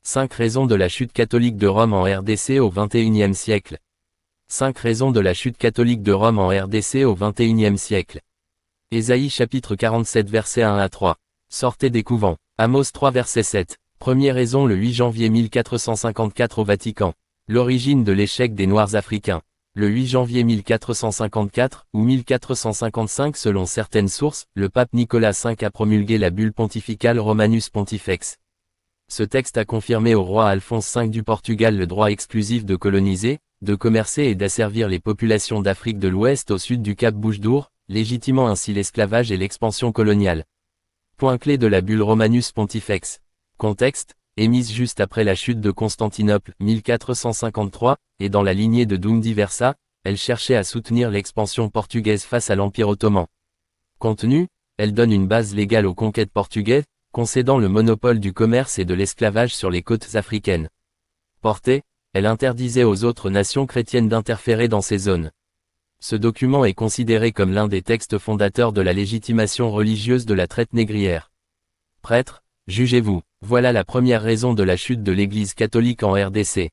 5 raisons de la chute catholique de Rome en RDC au XXIe siècle. 5 raisons de la chute catholique de Rome en RDC au XXIe siècle. Ésaïe chapitre 47 versets 1 à 3. Sortez des couvents. Amos 3 verset 7. Première raison le 8 janvier 1454 au Vatican. L'origine de l'échec des Noirs africains. Le 8 janvier 1454, ou 1455 selon certaines sources, le pape Nicolas V a promulgué la bulle pontificale Romanus Pontifex. Ce texte a confirmé au roi Alphonse V du Portugal le droit exclusif de coloniser, de commercer et d'asservir les populations d'Afrique de l'Ouest au sud du Cap Bouche-d'Our, légitimant ainsi l'esclavage et l'expansion coloniale. Point clé de la bulle Romanus Pontifex. Contexte, émise juste après la chute de Constantinople, 1453, et dans la lignée de Dum Diversa, elle cherchait à soutenir l'expansion portugaise face à l'Empire ottoman. Contenu, elle donne une base légale aux conquêtes portugaises, concédant le monopole du commerce et de l'esclavage sur les côtes africaines. Portée, elle interdisait aux autres nations chrétiennes d'interférer dans ces zones. Ce document est considéré comme l'un des textes fondateurs de la légitimation religieuse de la traite négrière. Prêtres, jugez-vous, voilà la première raison de la chute de l'Église catholique en RDC.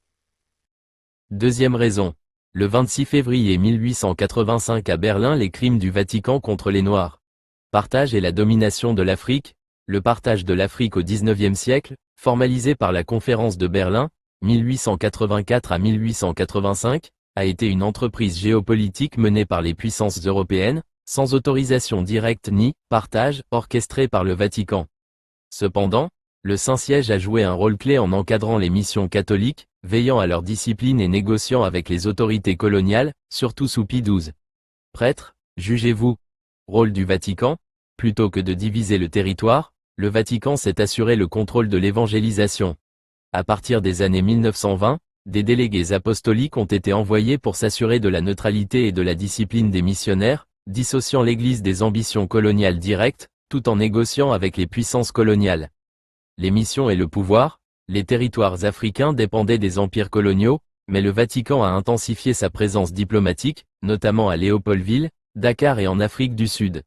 Deuxième raison. Le 26 février 1885 à Berlin les crimes du Vatican contre les Noirs. Partage et la domination de l'Afrique. Le partage de l'Afrique au XIXe siècle, formalisé par la conférence de Berlin, 1884 à 1885, a été une entreprise géopolitique menée par les puissances européennes, sans autorisation directe ni partage orchestré par le Vatican. Cependant, le Saint-Siège a joué un rôle clé en encadrant les missions catholiques, veillant à leur discipline et négociant avec les autorités coloniales, surtout sous Pie XII. Prêtres, jugez-vous. Rôle du Vatican, plutôt que de diviser le territoire, le Vatican s'est assuré le contrôle de l'évangélisation. À partir des années 1920, des délégués apostoliques ont été envoyés pour s'assurer de la neutralité et de la discipline des missionnaires, dissociant l'Église des ambitions coloniales directes, tout en négociant avec les puissances coloniales. Les missions et le pouvoir, les territoires africains dépendaient des empires coloniaux, mais le Vatican a intensifié sa présence diplomatique, notamment à Léopoldville, Dakar et en Afrique du Sud.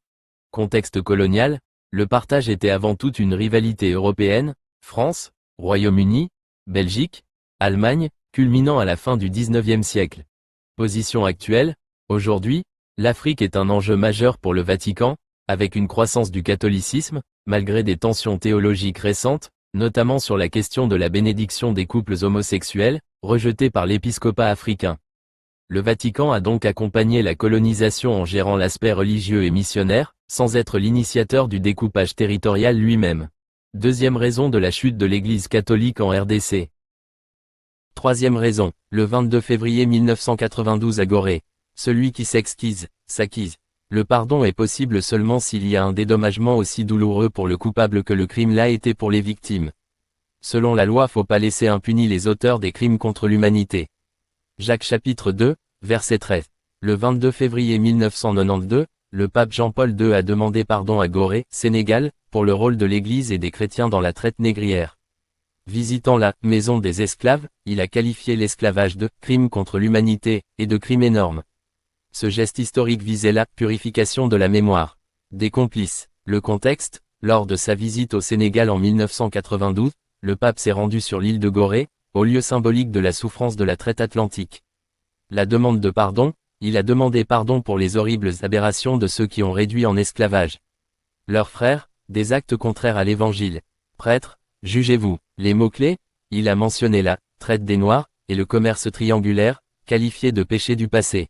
Contexte colonial, le partage était avant tout une rivalité européenne, France, Royaume-Uni, Belgique, Allemagne, culminant à la fin du XIXe siècle. Position actuelle, aujourd'hui, l'Afrique est un enjeu majeur pour le Vatican, avec une croissance du catholicisme, malgré des tensions théologiques récentes, notamment sur la question de la bénédiction des couples homosexuels, rejetée par l'épiscopat africain. Le Vatican a donc accompagné la colonisation en gérant l'aspect religieux et missionnaire, sans être l'initiateur du découpage territorial lui-même. Deuxième raison de la chute de l'Église catholique en RDC. Troisième raison, le 22 février 1992 à Gorée. Celui qui s'exquise, s'acquise. Le pardon est possible seulement s'il y a un dédommagement aussi douloureux pour le coupable que le crime l'a été pour les victimes. Selon la loi, faut pas laisser impunis les auteurs des crimes contre l'humanité. Jacques chapitre 2, verset 13. Le 22 février 1992, le pape Jean-Paul II a demandé pardon à Gorée, Sénégal, pour le rôle de l'Église et des chrétiens dans la traite négrière. Visitant la « maison des esclaves », il a qualifié l'esclavage de « crime contre l'humanité » et de « crime énorme ». Ce geste historique visait la « purification de la mémoire » des complices. Le contexte, lors de sa visite au Sénégal en 1992, le pape s'est rendu sur l'île de Gorée, au lieu symbolique de la souffrance de la traite atlantique. La demande de pardon, il a demandé pardon pour les horribles aberrations de ceux qui ont réduit en esclavage leurs frères, des actes contraires à l'évangile. Prêtres, jugez-vous. Les mots-clés, il a mentionné la traite des Noirs et le commerce triangulaire, qualifiés de péché du passé.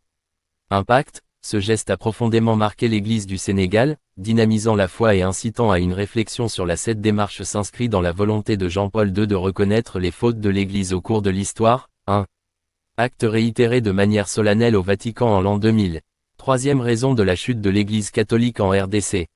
Impact, ce geste a profondément marqué l'Église du Sénégal, dynamisant la foi et incitant à une réflexion sur cette démarche s'inscrit dans la volonté de Jean-Paul II de reconnaître les fautes de l'Église au cours de l'histoire. 1. Acte réitéré de manière solennelle au Vatican en l'an 2000. Troisième raison de la chute de l'Église catholique en RDC.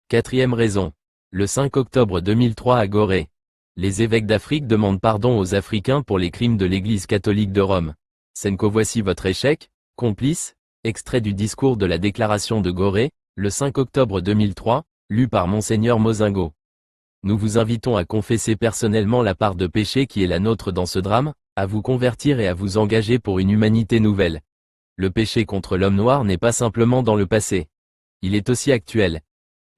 Quatrième raison. Le 5 octobre 2003 à Gorée. Les évêques d'Afrique demandent pardon aux Africains pour les crimes de l'Église catholique de Rome. Senko, voici votre échec, complice. Extrait du discours de la déclaration de Gorée, le 5 octobre 2003, lu par Monseigneur Mozingo. Nous vous invitons à confesser personnellement la part de péché qui est la nôtre dans ce drame, à vous convertir et à vous engager pour une humanité nouvelle. Le péché contre l'homme noir n'est pas simplement dans le passé. Il est aussi actuel.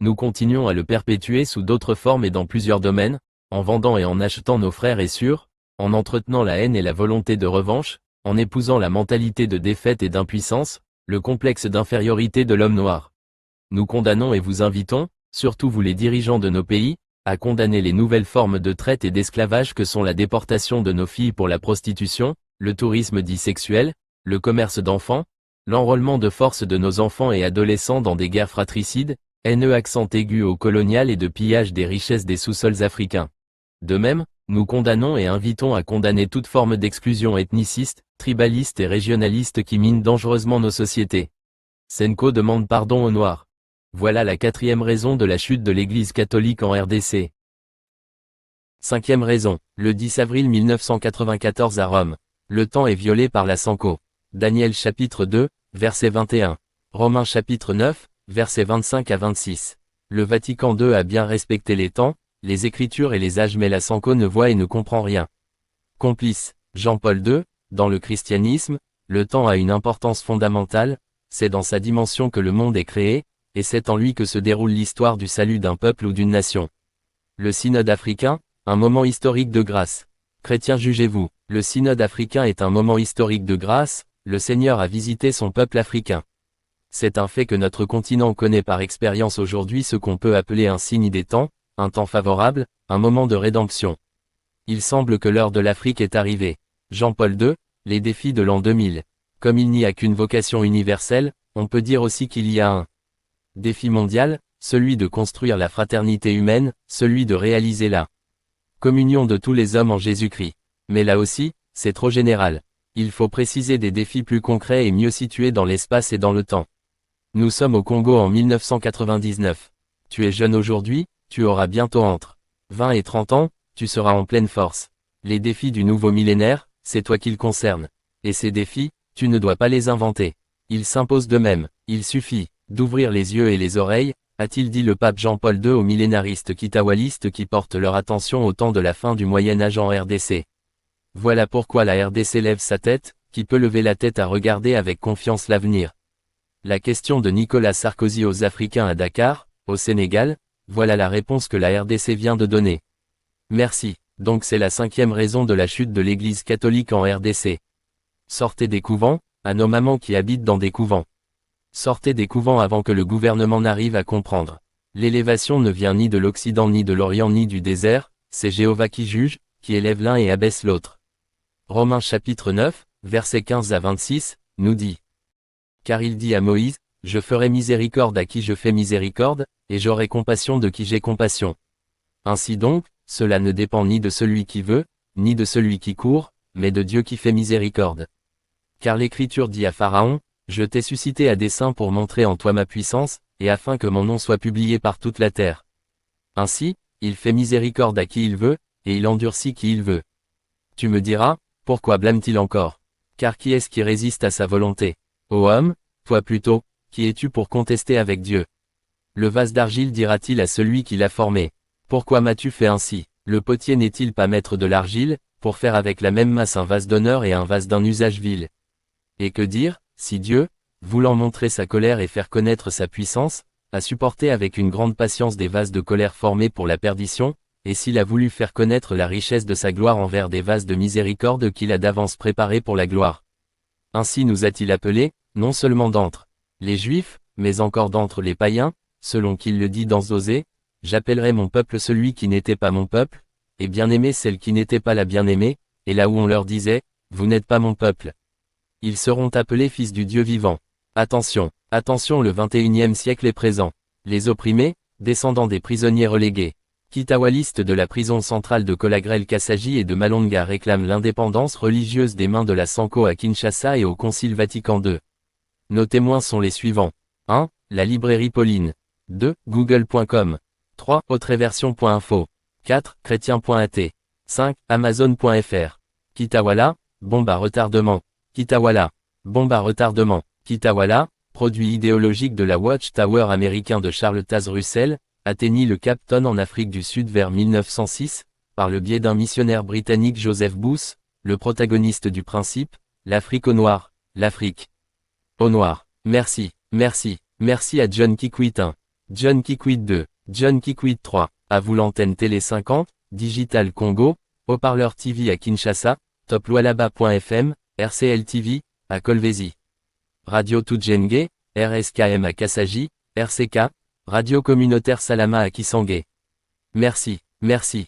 Nous continuons à le perpétuer sous d'autres formes et dans plusieurs domaines, en vendant et en achetant nos frères et sœurs, en entretenant la haine et la volonté de revanche, en épousant la mentalité de défaite et d'impuissance, le complexe d'infériorité de l'homme noir. Nous condamnons et vous invitons, surtout vous les dirigeants de nos pays, à condamner les nouvelles formes de traite et d'esclavage que sont la déportation de nos filles pour la prostitution, le tourisme dit sexuel, le commerce d'enfants, l'enrôlement de force de nos enfants et adolescents dans des guerres fratricides, haineux accent aigu au colonial et de pillage des richesses des sous-sols africains. De même, nous condamnons et invitons à condamner toute forme d'exclusion ethniciste, tribaliste et régionaliste qui mine dangereusement nos sociétés. Senko demande pardon aux Noirs. Voilà la 4e raison de la chute de l'Église catholique en RDC. 5e raison, le 10 avril 1994 à Rome. Le temps est violé par la Sanko. Daniel chapitre 2, verset 21. Romains chapitre 9, versets 25 à 26. Le Vatican II a bien respecté les temps, les Écritures et les âges mais la Sanko ne voit et ne comprend rien. Complice, Jean-Paul II, dans le christianisme, le temps a une importance fondamentale, c'est dans sa dimension que le monde est créé, et c'est en lui que se déroule l'histoire du salut d'un peuple ou d'une nation. Le synode africain, un moment historique de grâce. Chrétiens jugez-vous, le synode africain est un moment historique de grâce, le Seigneur a visité son peuple africain. C'est un fait que notre continent connaît par expérience aujourd'hui ce qu'on peut appeler un signe des temps, un temps favorable, un moment de rédemption. Il semble que l'heure de l'Afrique est arrivée. Jean-Paul II, les défis de l'an 2000. Comme il n'y a qu'une vocation universelle, on peut dire aussi qu'il y a un défi mondial, celui de construire la fraternité humaine, celui de réaliser la communion de tous les hommes en Jésus-Christ. Mais là aussi, c'est trop général. Il faut préciser des défis plus concrets et mieux situés dans l'espace et dans le temps. Nous sommes au Congo en 1999. Tu es jeune aujourd'hui, tu auras bientôt entre 20 et 30 ans, tu seras en pleine force. Les défis du nouveau millénaire, c'est toi qu'ils concernent. Et ces défis, tu ne dois pas les inventer. Ils s'imposent d'eux-mêmes. Il suffit d'ouvrir les yeux et les oreilles, a-t-il dit le pape Jean-Paul II aux millénaristes kitawalistes qui portent leur attention au temps de la fin du Moyen-Âge en RDC. Voilà pourquoi la RDC lève sa tête, qui peut lever la tête à regarder avec confiance l'avenir. La question de Nicolas Sarkozy aux Africains à Dakar, au Sénégal, voilà la réponse que la RDC vient de donner. Merci. Donc c'est la 5e raison de la chute de l'Église catholique en RDC. Sortez des couvents, à nos mamans qui habitent dans des couvents. Sortez des couvents avant que le gouvernement n'arrive à comprendre. L'élévation ne vient ni de l'Occident ni de l'Orient ni du désert, c'est Jéhovah qui juge, qui élève l'un et abaisse l'autre. Romains chapitre 9, versets 15 à 26, nous dit. Car il dit à Moïse, je ferai miséricorde à qui je fais miséricorde, et j'aurai compassion de qui j'ai compassion. Ainsi donc, cela ne dépend ni de celui qui veut, ni de celui qui court, mais de Dieu qui fait miséricorde. Car l'Écriture dit à Pharaon, je t'ai suscité à dessein pour montrer en toi ma puissance, et afin que mon nom soit publié par toute la terre. Ainsi, il fait miséricorde à qui il veut, et il endurcit qui il veut. Tu me diras, pourquoi blâme-t-il encore? Car qui est-ce qui résiste à sa volonté? Ô homme, toi plutôt, qui es-tu pour contester avec Dieu? Le vase d'argile dira-t-il à celui qui l'a formé. Pourquoi m'as-tu fait ainsi? Le potier n'est-il pas maître de l'argile, pour faire avec la même masse un vase d'honneur et un vase d'un usage vil? Et que dire, si Dieu, voulant montrer sa colère et faire connaître sa puissance, a supporté avec une grande patience des vases de colère formés pour la perdition, et s'il a voulu faire connaître la richesse de sa gloire envers des vases de miséricorde qu'il a d'avance préparés pour la gloire. Ainsi nous a-t-il appelés, non seulement d'entre les Juifs, mais encore d'entre les païens, selon qu'il le dit dans Osée, j'appellerai mon peuple celui qui n'était pas mon peuple, et bien-aimé celle qui n'était pas la bien-aimée, et là où on leur disait, vous n'êtes pas mon peuple. Ils seront appelés fils du Dieu vivant. Attention, attention, le 21e siècle est présent. Les opprimés, descendants des prisonniers relégués. Kitawalistes de la prison centrale de Kolagrel Kassaji et de Malonga réclament l'indépendance religieuse des mains de la Sanko à Kinshasa et au Concile Vatican II. Nos témoins sont les suivants. 1. La librairie Pauline. 2. Google.com. 3. Autreversion.info. 4. Chrétien.at. 5. Amazon.fr. Kitawala, bombe à retardement. Kitawala, bombe à retardement. Kitawala, produit idéologique de la Watchtower américain de Charles Taze Russell, atteignit le Cap Ton en Afrique du Sud vers 1906, par le biais d'un missionnaire britannique Joseph Booth, le protagoniste du principe, l'Afrique au noir, l'Afrique au noir. Merci, merci, merci à John Kikwit 1, John Kikwit 2, John Kikwit 3, à vous l'antenne Télé 50, Digital Congo, Haut-Parleur TV à Kinshasa, Toplualaba.fm, RCL TV, à Kolwezi. Radio Tudjenge, RSKM à Kassaji, RCK, Radio Communautaire Salama à Kisangé. Merci, merci.